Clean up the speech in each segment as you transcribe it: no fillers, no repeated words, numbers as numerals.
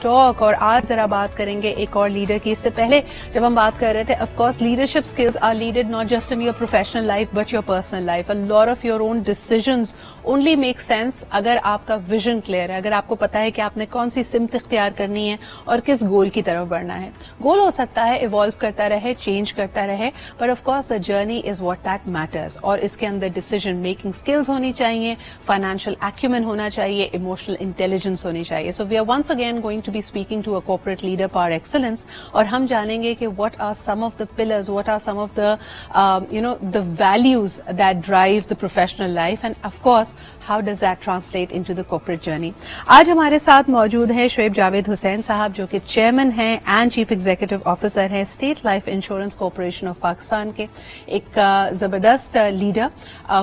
Talk. और आज जरा बात करेंगे एक और लीडर की। इससे पहले जब हम बात कर रहे थे, of course leadership skills are leaded not just in your professional life but your personal life. A lot of your own decisions only make sense अगर आपका विजन क्लियर है, अगर आपको पता है कि आपने कौन सी सिमत इख्तियार करनी है और किस गोल की तरफ बढ़ना है। गोल हो सकता है इवॉल्व करता रहे, चेंज करता रहे, पर of course the journey is what that matters. और इसके अंदर डिसीजन मेकिंग स्किल्स होनी चाहिए, फाइनेंशियल एक्यूमेन होना चाहिए, इमोशनल इंटेलिजेंस होनी चाहिए। So we are once again going to be speaking to a corporate leader power excellence, और हम जानेंगे कि what are some of the pillars, what are some of the the values that drive the professional life, and of course how does that translate into the corporate journey. आज हमारे साथ मौजूद है शुएब जावेद हुसैन साहब, जो कि चेयरमैन हैं एंड चीफ एग्जीक्यूटिव ऑफिसर हैं State Life Insurance Corporation of Pakistan के। एक जबरदस्त leader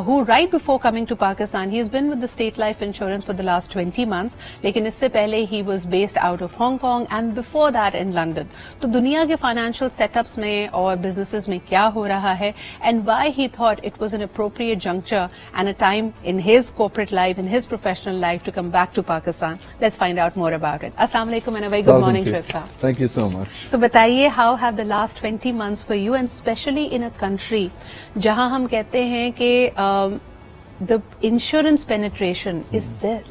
who right before coming to Pakistan he has been with the State Life Insurance for the last 20 months, लेकिन इससे पहले ही was based out of Hong Kong and before that in London. तो दुनिया के फाइनेंशियल सेटअप्स में और बिजनेसेस में क्या हो रहा है, and why he thought it was an appropriate juncture and a time in his corporate life, in his professional life, to come back to Pakistan. Let's find out more about it. Assalamu alaikum and a very good morning, Shoaib sahab. Thank you so much. So बताइए, how have the last 20 months for you, and especially in a country जहां हम कहते हैं कि the insurance penetration is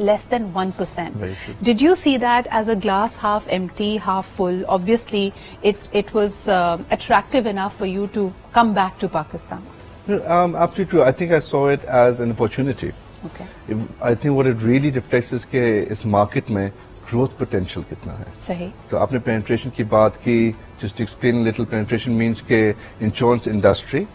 less than 1%. Did you see that as a glass half empty, half full? Obviously, it was attractive enough for you to come back to Pakistan. Absolutely true. I think I saw it as an opportunity. Okay. I think what it really reflects is कि इस market में growth potential कितना है। सही। तो आपने penetration की बात की, just explain little, penetration means के इंश्योरेंस इंडस्ट्री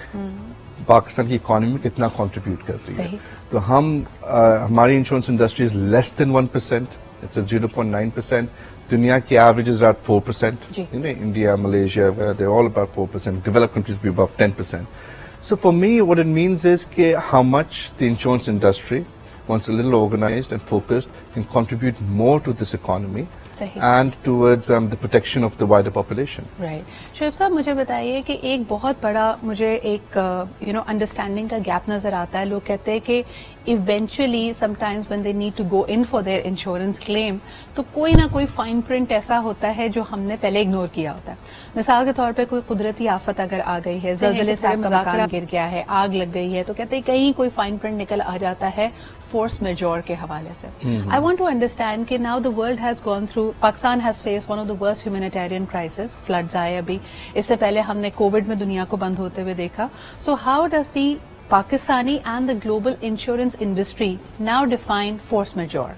पाकिस्तान की इकोनॉमी में कितना कंट्रीब्यूट करती है। तो हमारी insurance industry is less than 1%, it's 0.9%। दुनिया की average is around 4%। India, Malaysia, they all about 4%। Developed countries भी about 10%. So for me, what it means is how much the insurance industry, once a little organized and focused, can contribute more to this economy and towards the protection of the wider population. Right. Shoaib साहब, मुझे बताइए कि एक बहुत बड़ा मुझे एक understanding का गैप नजर आता है। लोग कहते हैं कि eventually sometimes when they need to go in for their insurance claim, तो कोई ना कोई फाइन प्रिंट ऐसा होता है जो हमने पहले इग्नोर किया होता है। मिसाल के तौर पे कोई कुदरती आफत अगर आ गई है, ज़लज़ले से आपका मकान गिर गया है, आग लग गई है, तो कहते हैं कहीं कोई फाइन प्रिंट निकल आ जाता है फोर्स मेजोर के हवाले से। आई वांट टू अंडरस्टैंड कि now the world has gone through, Pakistan has phase one of the worst humanitarian crisis, floods आए अभी, इससे पहले हमने कोविड में दुनिया को बंद होते हुए देखा। So how does the Pakistani and the global insurance industry now define force majeure?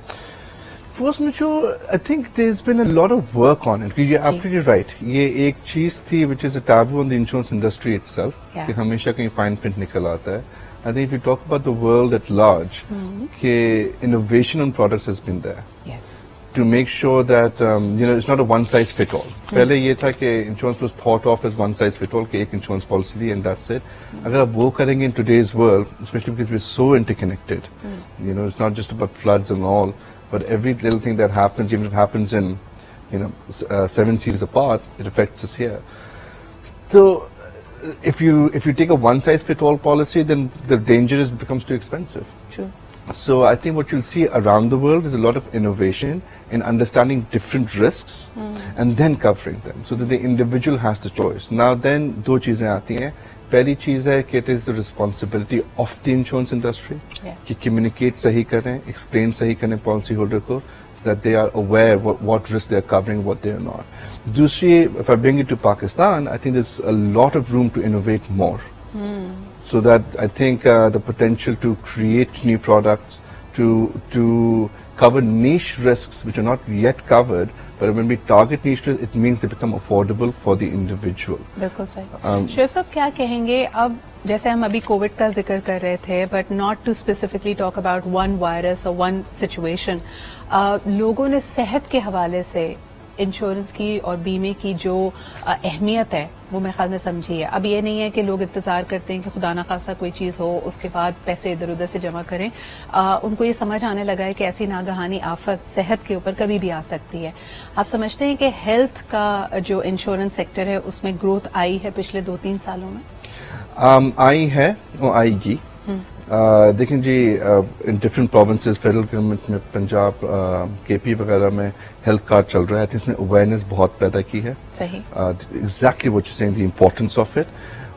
Force majeure, I think there's been a lot of work on it. You're absolutely right. ये एक चीज थी which is a taboo on the insurance industry itself. कि हमेशा कहीं fine print निकल आता है. I think if you talk about the world at large, कि innovation on products has been there. Yes. To make sure that it's not a one size fit all. पहले ये था कि insurance was thought of as one size fit all, कि एक insurance policy Lee and that's it. अगर आप वो करेंगे in today's world, especially because we're so interconnected, it's not just about floods and all, but every little thing that happens, even if it happens in 7 seas apart, it affects us here. So if you take a one size fit all policy, then the danger becomes too expensive. True. So I think what you'll see around the world is a lot of innovation in understanding different risks and then covering them so that the individual has the choice. Now then दो चीजें आती हैं। पहली चीज है कि it is the responsibility of the insurance industry कि communicate सही करें, explain सही करें policy holder को, so that they are aware what risk they are covering, what they are not. दूसरी, if I bring it to Pakistan, I think there's a lot of room to innovate more. So that I think the potential to create new products, to cover niche risks which are not yet covered, but when we target niche risks, it means they become affordable for the individual. बिल्कुल सही। शोएब साहब, क्या कहेंगे अब, जैसे हम अभी Covid का जिक्र कर रहे थे, but not to specifically talk about one virus और वन सिचुएशन, लोगों ने सेहत के हवाले से इंश्योरेंस की और बीमे की जो अहमियत है वो मेरे ख्याल में समझी है। अब ये नहीं है कि लोग इंतजार करते हैं कि खुदा ना खासा कोई चीज हो उसके बाद पैसे इधर उधर से जमा करें। उनको ये समझ आने लगा है कि ऐसी नागहानी आफत सेहत के ऊपर कभी भी आ सकती है। आप समझते हैं कि हेल्थ का जो इंश्योरेंस सेक्टर है उसमें ग्रोथ आई है पिछले 2-3 सालों में? आई है और आएगी। देखें जी, इन डिफरेंट प्रोविंसेस फेडरल गवर्नमेंट में पंजाब केपी वगैरह में हेल्थ कार्ड चल रहा है, तो इसने अवेयरनेस बहुत पैदा की है। सही। Exactly what you saying, the importance of it.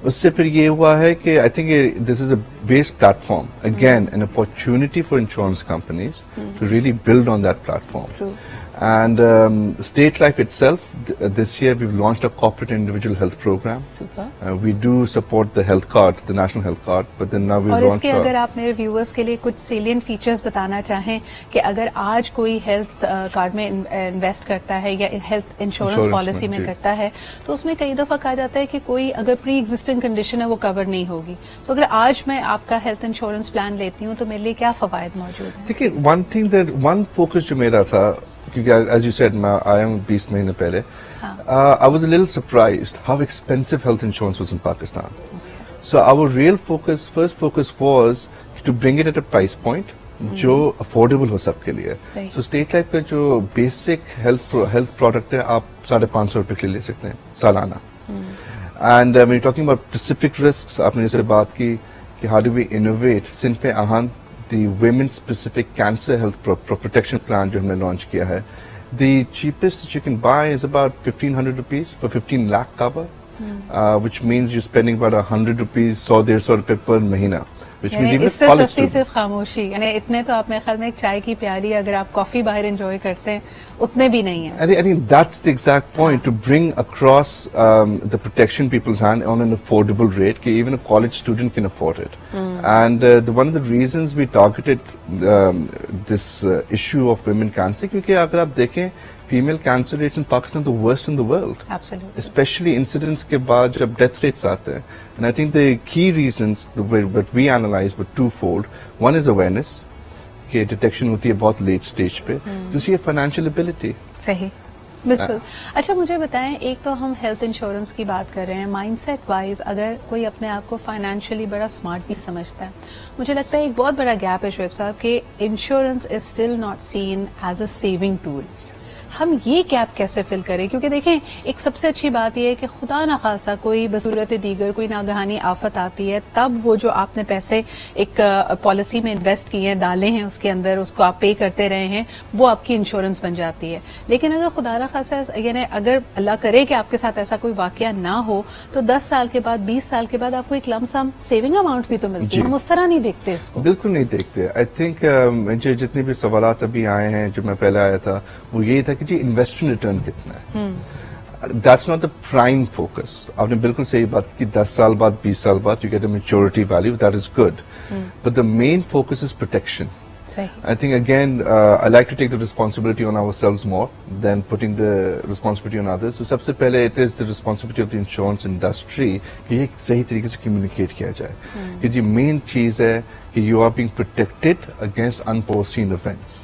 उससे फिर ये हुआ है कि I think this is a base platform, again an opportunity for insurance companies to really build on that platform. And State Life itself, this year we've launched a corporate individual health program. Super. We do support the health card, the national health card, but then now we've और launched. इसके अगर आप मेरे viewers के लिए कुछ salient features बताना चाहें कि अगर आज कोई हेल्थ कार्ड में इन्वेस्ट करता है या हेल्थ इंश्योरेंस पॉलिसी में करता है, तो उसमें कई दफा कहा जाता है कि कोई अगर प्री एग्जिस्टिंग कंडीशन है वो कवर नहीं होगी। तो अगर आज मैं आपका हेल्थ इंश्योरेंस प्लान लेती हूँ तो मेरे लिए क्या फवायद मौजूद है? देखिए, वन फोकस जो मेरा था, क्योंकि as you said, मैं आया हूँ 20 महीने पहले, I was a little surprised how expensive health insurance was in Pakistan. So our real focus, first focus was to bring it at a price point जो affordable हो सबके लिए। So State Life का जो basic health product है, आप ₹550 के लिए ले सकते हैं सालाना। And when you're talking about specific risks, आपने जैसे बात की कि how do we innovate, Sindh पे आहान the women specific cancer health protection plan जो हमने launch किया है, the cheapest that you can buy is about 1,500 rupees for 15 lakh cover, which means you're spending about 100 rupees, 100-150 रुपए per महीना, which means even इससे college सस्ती सिर्फ खामोशी, यानी इतने तो आप मेरे ख्याल में एक चाय की प्याली अगर आप कॉफी बाहर एंजॉय करते हैं उतने भी नहीं है। I think that's the exact point, to bring across the protection people's hand on an affordable rate, कि even a college student can afford it. And one of the reasons we targeted this issue of women cancer, क्योंकि अगर आप देखें female cancer rates in Pakistan the worst in the world. Absolutely. Especially incidents के बाद जब death rates आते हैं. And I think the key reasons that we analyzed were twofold. One is awareness, कि डिटेक्शन होती है बहुत लेट स्टेज पे। दूसरी है फाइनेंशियल एबिलिटी। सही, बिल्कुल। अच्छा मुझे बताएं, एक तो हम हेल्थ इंश्योरेंस की बात कर रहे हैं, माइंडसेट वाइज अगर कोई अपने आप को फाइनेंशियली बड़ा स्मार्ट भी समझता है, मुझे लगता है एक बहुत बड़ा गैप है शोएब साहब कि insurance is still not seen as a saving tool. हम ये गैप कैसे फिल करें? क्योंकि देखें, एक सबसे अच्छी बात यह है कि खुदा ना खासा कोई बसूरत दीगर कोई नागहानी आफत आती है, तब वो जो आपने पैसे एक पॉलिसी में इन्वेस्ट किए हैं, डाले हैं उसके अंदर, उसको आप पे करते रहे हैं, वो आपकी इंश्योरेंस बन जाती है। लेकिन अगर खुदा ना खासा यानी अगर अल्लाह करे कि आपके साथ ऐसा कोई वाकया ना हो, तो 10 साल के बाद 20 साल के बाद आपको एक लमसम सेविंग अमाउंट भी तो मिलती है। हम उस तरह नहीं देखते इसको। बिल्कुल नहीं देखते। आई थिंक मुझे जितने भी सवालात अभी आए हैं, जब मैं पहले आया था, वो यही था कि जी इन्वेस्टमेंट रिटर्न कितना है। That's not the prime focus. आपने बिल्कुल सही बात की, 10 साल बाद 20 साल बाद you get a maturity value, that is good, but the main focus is protection. I think again, I like to take the responsibility on ourselves more than putting the responsibility on others. So सबसे पहले it is the responsibility of the insurance industry कि ये सही तरीके से communicate किया जाए कि जी मेन चीज है कि you are being protected against unforeseen events.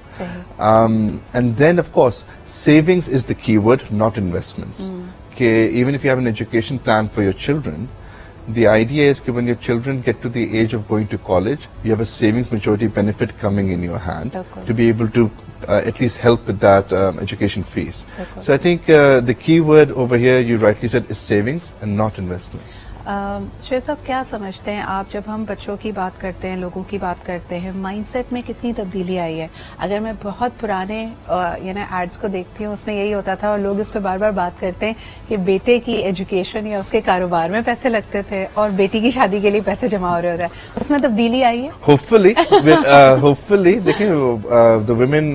And then of course savings is the keyword, not investments. कि even if you have an education plan for your children, the idea is that when your children get to the age of going to college, you have a savings maturity benefit coming in your hand to be able to at least help with that education fees. So I think the key word over here, you rightly said, is savings and not investments. Shoaib साहब, क्या समझते हैं आप, जब हम बच्चों की बात करते हैं, लोगों की बात करते हैं, माइंडसेट में कितनी तब्दीली आई है? अगर मैं बहुत पुराने एड्स को देखती हूँ, उसमें यही होता था और लोग इस पे बार बार बात करते हैं कि बेटे की एजुकेशन या उसके कारोबार में पैसे लगते थे और बेटी की शादी के लिए पैसे जमा हो रहे होते हैं। उसमें तब्दीली आई है? Hopefully, देखें the women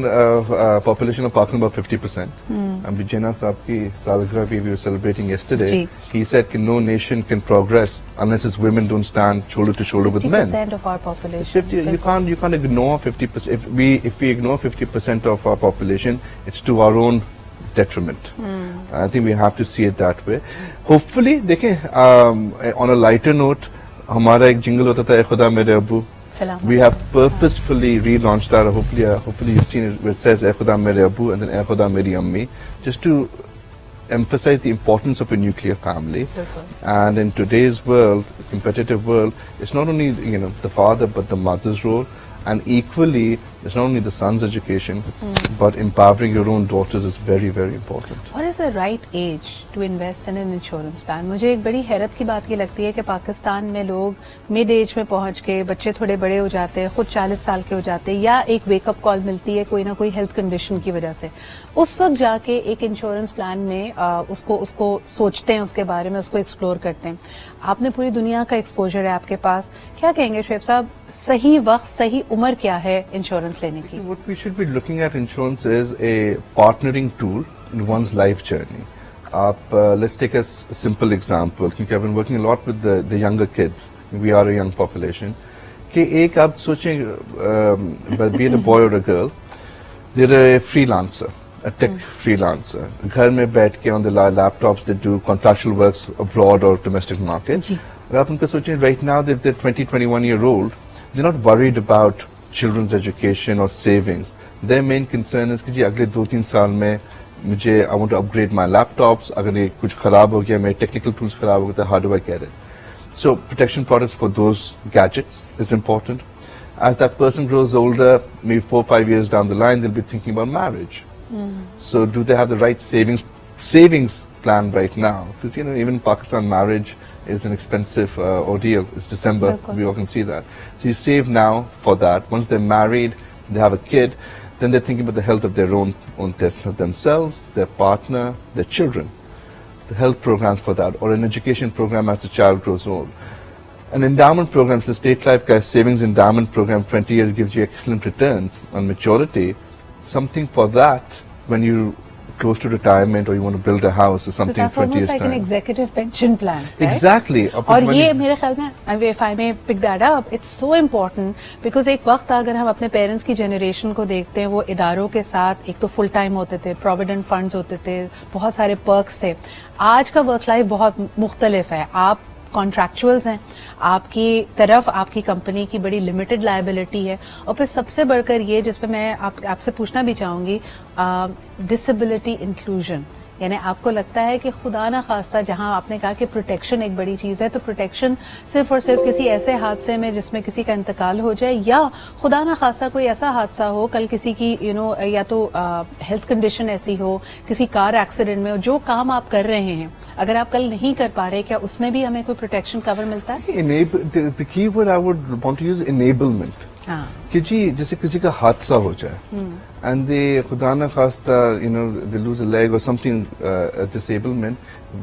population of Pakistan about 50%. अभी जिन्ना साहब की सालगिरह भी we were celebrating yesterday. He said कि no nation can progress unless its women don't stand shoulder to shoulder with men. 50% of our population. 50, you can't ignore 50%. If we ignore 50% of our population, it's to our own detriment. I think we have to see it that way. Hopefully, देखें, on a lighter note, हमारा एक jingle होता था, ए खुदा मेरे अब्बू. We have purposefully relaunched that. Hopefully you've seen it, where it says "ए खुदा मेरे अब्बू" and then "ए खुदा मेरी अम्मी," just to emphasize the importance of a nuclear family. And in today's world, competitive world, it's not only the father but the mother's role. And equally, it's not only the son's education, but empowering your own daughters is very, very important. What is the right age to invest in an insurance plan? मुझे एक बड़ी हैरत की बात ये लगती है कि पाकिस्तान में लोग मिड एज में पहुंच के बच्चे थोड़े बड़े हो जाते हैं, खुद 40 साल के हो जाते हैं, या एक वेकअप कॉल मिलती है कोई ना कोई हेल्थ कंडीशन की वजह से, उस वक्त जाके एक इंश्योरेंस प्लान में उसको सोचते हैं, उसके बारे में उसको एक्सप्लोर करते हैं. आपने पूरी दुनिया का एक्सपोजर है आपके पास, क्या कहेंगे शुएब साहब, सही वक्त सही उम्र क्या है इंश्योरेंस लेने की? What we should be looking at insurance is a partnering tool in one's life journey. Let's take a simple example. क्योंकि I've been working a lot with the younger kids. We are a young population. कि एक आप सोचें, be it a boy or a girl, they're a freelancer, a tech freelancer. घर में बैठ के on the laptops they do contractual works abroad or domestic markets. अगर आप उनको सोचें right now they're 20-21-year-old, they're not worried about children's education or savings. Their main concern is कि जी अगले 2-3 साल में मुझे I want to upgrade my laptops. अगर ये कुछ खराब हो गया, मेरे technical tools खराब हो गए, how do I get it? So protection products for those gadgets is important. As that person grows older, maybe 4-5 years down the line, they'll be thinking about marriage. So do they have the right savings plan right now? Because even in Pakistan, marriage is an expensive ordeal. It's December, we all can see that. So you save now for that. Once they're married, they have a kid, then they're thinking about the health of their own themselves, their partner, their children. The health programs for that, or an education program as the child grows old. An endowment program, the State Life Guys Savings Endowment Program, 20 years gives you excellent returns on maturity. Something for that when you close to retirement or you want to build a house or something. So that's 20 almost years like time. an executive pension plan, right? Exactly. और ये मेरे ख्याल में, if I may pick that up, it's so important because एक वक्त अगर हम अपने पेरेंट्स की जनरेशन को देखते हैं, वो इदारों के साथ एक तो फुल टाइम होते थे, प्रोविडेंट फंड्स होते थे, बहुत सारे पर्क्स थे. आज का वर्क लाइफ बहुत मुख्तलिफ है. आप कॉन्ट्रैक्चुअल्स हैं, आपकी तरफ आपकी कंपनी की बड़ी लिमिटेड लायबिलिटी है, और फिर सबसे बढ़कर ये जिस पे मैं आपसे पूछना भी चाहूंगी, डिसेबिलिटी इंक्लूजन. यानी आपको लगता है कि खुदा ना खास्ता, जहां आपने कहा कि प्रोटेक्शन एक बड़ी चीज है, तो प्रोटेक्शन सिर्फ और सिर्फ किसी ऐसे हादसे में जिसमें किसी का इंतकाल हो जाए, या खुदा ना खास्ता कोई ऐसा हादसा हो, कल किसी की या तो हेल्थ कंडीशन ऐसी हो, किसी कार एक्सीडेंट में हो, जो काम आप कर रहे हैं अगर आप कल नहीं कर पा रहे, क्या उसमें भी हमें कोई प्रोटेक्शन कवर मिलता है? The key word I would want to use enablement. कि जी जैसे किसी का हादसा हो जाए and they खुदा ना खास्ता they lose a leg or something, a disablement,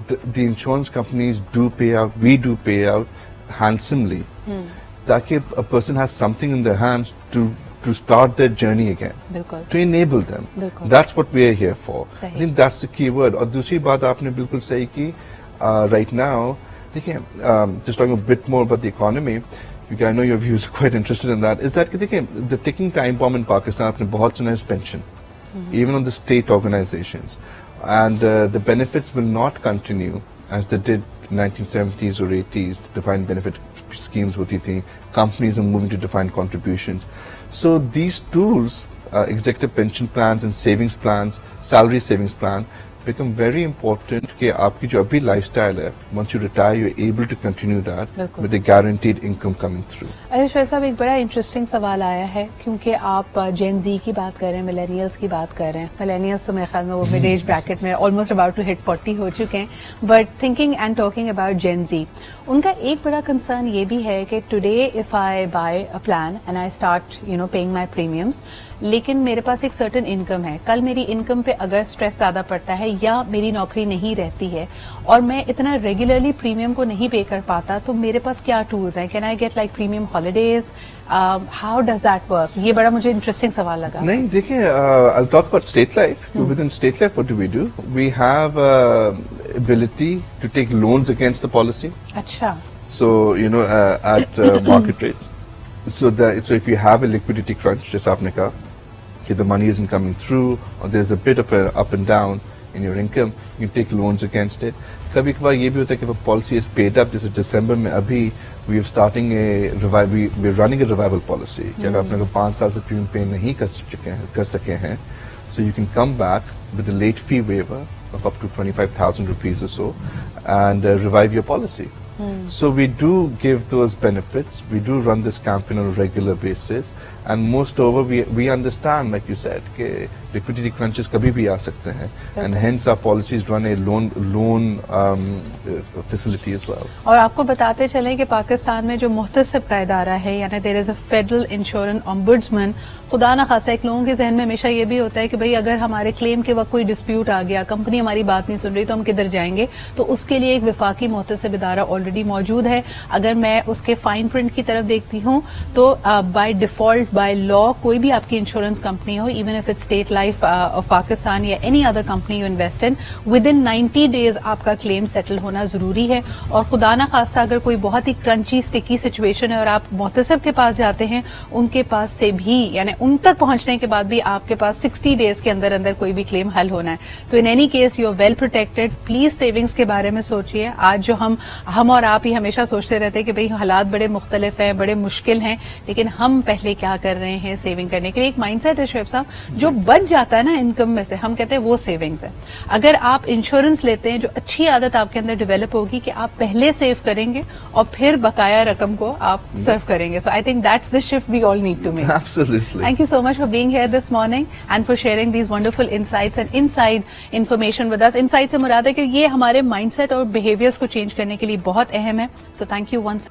the insurance companies do pay out, we do pay out handsomely, ताकि a person has something in their hands to start their journey again, to enable them. That's what we are here for. I think that's the key word. और दूसरी बात आपने बिल्कुल सही की. Right now, देखिए, just talking a bit more about the economy, because I know your views are quite interested in that, is that the ticking time bomb in Pakistan, आपने बहुत सुना है pension, even on the state organizations, and the benefits will not continue as they did in 1970s or 80s. Defined benefit schemes होती थी, companies are moving to defined contributions. So these tools, executive pension plans and savings plans, salary savings plan, become very important कि आपकी जो अभी lifestyle है, once you retire, you're able to continue that with a guaranteed income coming through. अच्छा शुएब साहब, एक बड़ा interesting सवाल आया है, क्योंकि आप जेन जी की बात कर रहे हैं, मिलेनियल्स की बात कर रहे हैं. मिलेनियल्स तो मेरे ख्याल में वो मिड एज ब्रैकेट में ऑलमोस्ट अबाउट टू हिट 40 हो चुके हैं, but thinking and talking about Gen Z, उनका एक बड़ा कंसर्न ये भी है कि today if I buy a plan and I start paying my premiums, लेकिन मेरे पास एक सर्टेन इनकम है, कल मेरी इनकम पे अगर स्ट्रेस ज्यादा पड़ता है या मेरी नौकरी नहीं रहती है और मैं इतना रेगुलरली प्रीमियम को नहीं पे कर पाता, तो मेरे पास क्या टूल्स हैं? Can I get like premium holidays? How does that work? ये बड़ा मुझे इंटरेस्टिंग सवाल लगा. नहीं, देखिए, I'll talk about state life. Within state life, what do? We have ability to take loans against the policy. अच्छा. So at market rates. So if you have a liquidity crunch, जैसा आपने कहा, कि the money isn't coming through, or there's a bit of a up and down in your income, you can take loans against it. कभी कभार ये भी होता है कि वो policy is paid up. जैसे दिसंबर में अभी we're running a revival policy. कि अगर आपने 5 साल से प्रीमियम पे नहीं कर सके हैं, so you can come back with a late fee waiver of up to 25,000 rupees or so and revive your policy. So we do give those benefits. We do run this campaign on a regular basis, and most over we understand, like you said, कि liquidity crunches कभी भी आ सकते हैं, and hence our policies run a loan facility as well. और आपको बताते चलें कि पाकिस्तान में जो मुहतसिब का इदारा है, यानी there is a federal insurance ombudsman, खुदा ना खासा एक लोगों के जहन में हमेशा ये भी होता है कि भाई अगर हमारे क्लेम के वक्त कोई डिस्प्यूट आ गया, कंपनी हमारी बात नहीं सुन रही, तो हम किधर जाएंगे? तो उसके लिए एक विफाकी मुहतसिब इदारा ऑलरेडी मौजूद है. अगर मैं उसके फाइन प्रिंट की तरफ देखती हूँ तो बाय डिफॉल्ट, बाय लॉ, कोई भी आपकी इंश्योरेंस कंपनी हो, even if it State Life of Pakistan या any other company you invest in, with in 90 days आपका क्लेम सेटल होना जरूरी है. और खुदा ना खासा अगर कोई बहुत ही क्रंची स्टिकी सिचुएशन है और आप मुहतसिब के पास जाते हैं, उनके पास से भी, यानी उन तक पहुंचने के बाद भी आपके पास 60 डेज के अंदर अंदर कोई भी क्लेम हल होना है. तो in any case you are well protected. Please savings के बारे में सोचिए. आज जो हम और आप ही हमेशा सोचते रहते हैं कि भाई हालात बड़े मुख्तलिफ हैं, बड़े मुश्किल हैं, लेकिन हम पहले क्या कर रहे हैं सेविंग करने के लिए. एक माइंडसेट है शुएब साहब, जो बच जाता है ना इनकम में से, हम कहते हैं वो सेविंग्स है. अगर आप इंश्योरेंस लेते हैं, जो अच्छी आदत आपके अंदर डेवलप होगी कि आप पहले सेव करेंगे और फिर बकाया रकम को आप सर्व करेंगे. So I think that's the shift we all need to make. Absolutely. Thank you so much for being here this morning and for sharing these wonderful insights and inside information with us. Insight से मुराद है कि ये हमारे mindset और behaviors को change करने के लिए बहुत अहम है. So thank you once.